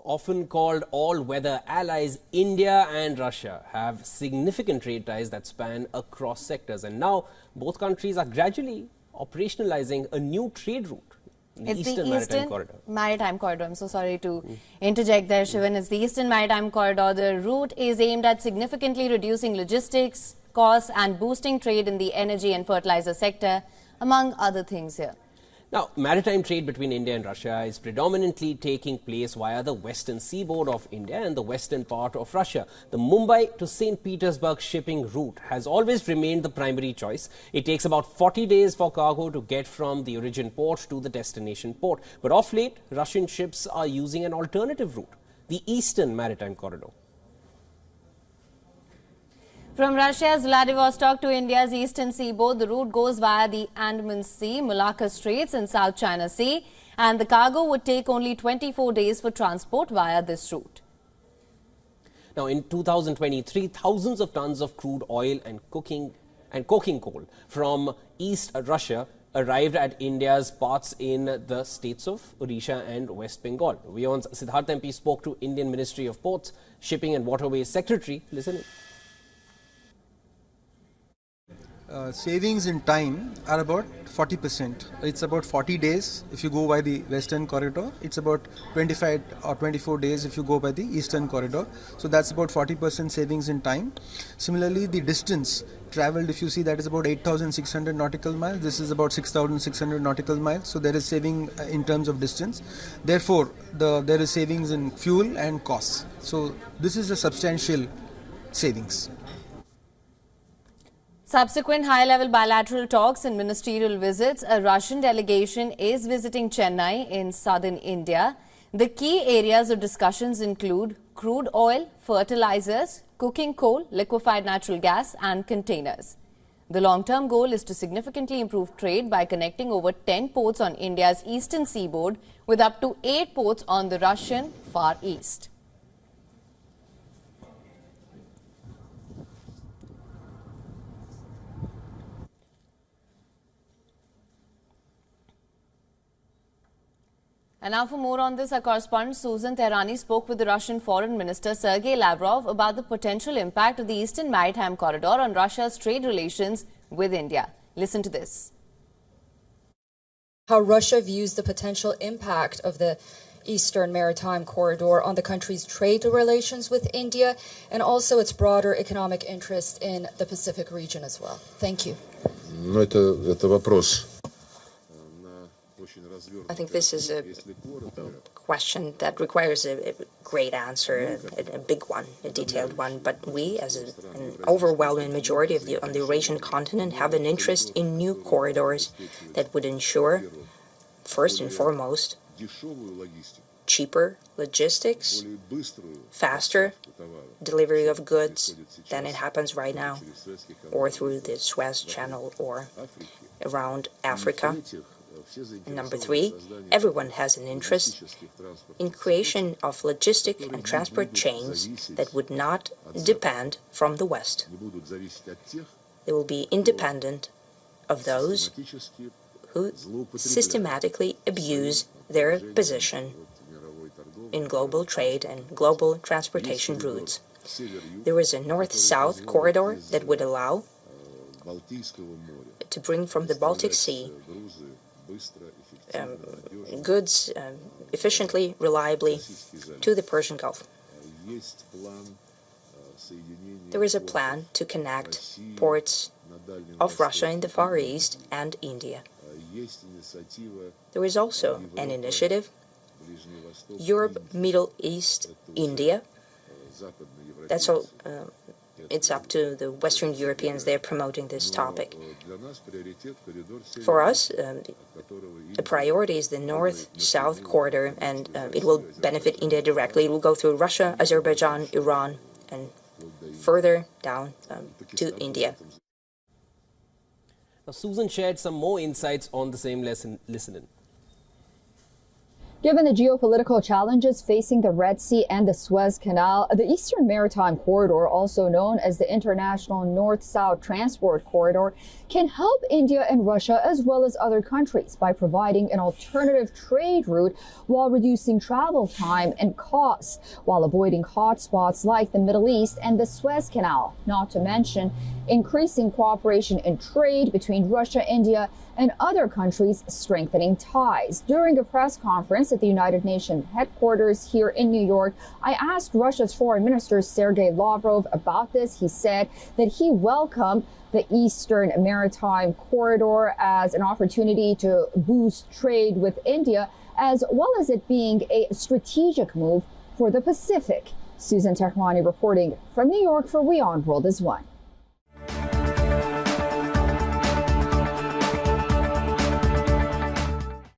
Often called all-weather allies, India and Russia have significant trade ties that span across sectors. And now both countries are gradually operationalizing a new trade route. It's the Eastern Maritime Corridor. I'm so sorry to interject there, Shivan. It's the Eastern Maritime Corridor. The route is aimed at significantly reducing logistics costs and boosting trade in the energy and fertilizer sector, among other things here. Now, maritime trade between India and Russia is predominantly taking place via the western seaboard of India and the western part of Russia. The Mumbai to St. Petersburg shipping route has always remained the primary choice. It takes about 40 days for cargo to get from the origin port to the destination port. But of late, Russian ships are using an alternative route, the Eastern Maritime Corridor. From Russia's Vladivostok to India's eastern seaboard, the route goes via the Andaman Sea, Malacca Straits and South China Sea, and the cargo would take only 24 days for transport via this route. Now, in 2023, thousands of tons of crude oil and coking coal from East Russia arrived at India's ports in the states of Odisha and West Bengal. WION's Siddharth MP spoke to Indian Ministry of Ports, Shipping and Waterways Secretary. Listen in. Savings in time are about 40%. It's about 40 days if you go by the Western Corridor. It's about 25 or 24 days if you go by the Eastern Corridor. So that's about 40% savings in time. Similarly, the distance traveled, if you see, that is about 8,600 nautical miles. This is about 6,600 nautical miles. So there is saving in terms of distance. Therefore, there is savings in fuel and costs. So this is a substantial savings. Subsequent high-level bilateral talks and ministerial visits, a Russian delegation is visiting Chennai in southern India. The key areas of discussions include crude oil, fertilizers, cooking coal, liquefied natural gas and containers. The long-term goal is to significantly improve trade by connecting over 10 ports on India's eastern seaboard with up to 8 ports on the Russian Far East. And now for more on this, our correspondent Susan Tehrani spoke with the Russian Foreign Minister Sergei Lavrov about the potential impact of the Eastern Maritime Corridor on Russia's trade relations with India. Listen to this. How Russia views the potential impact of the Eastern Maritime Corridor on the country's trade relations with India and also its broader economic interest in the Pacific region as well. Thank you. I think this is a question that requires a great answer, a big one, a detailed one. But we, as an overwhelming majority on the Eurasian continent, have an interest in new corridors that would ensure, first and foremost, cheaper logistics, faster delivery of goods than it happens right now, or through the Suez Channel or around Africa. And number 3, everyone has an interest in creation of logistic and transport chains that would not depend from the West. They will be independent of those who systematically abuse their position in global trade and global transportation routes. There is a north-south corridor that would allow to bring from the Baltic Sea goods efficiently, reliably to the Persian Gulf. There is a plan to connect ports of Russia in the Far East and India. There is also an initiative, Europe, Middle East, India. That's all. It's up to the Western Europeans. They're promoting this topic. For us, the priority is the north-south corridor, and it will benefit India directly. It will go through Russia, Azerbaijan, Iran, and further down to India. Now, Susan shared some more insights on the same lesson. Listen in. Given the geopolitical challenges facing the Red Sea and the Suez Canal, the Eastern Maritime Corridor, also known as the International North-South Transport Corridor, can help India and Russia as well as other countries by providing an alternative trade route while reducing travel time and costs, while avoiding hotspots like the Middle East and the Suez Canal, not to mention increasing cooperation in trade between Russia, India, and other countries, strengthening ties. During a press conference at the United Nations headquarters here in New York, I asked Russia's Foreign Minister Sergei Lavrov about this. He said that he welcomed the Eastern Maritime Corridor as an opportunity to boost trade with India, as well as it being a strategic move for the Pacific. Susan Tehrani reporting from New York for WION World is One.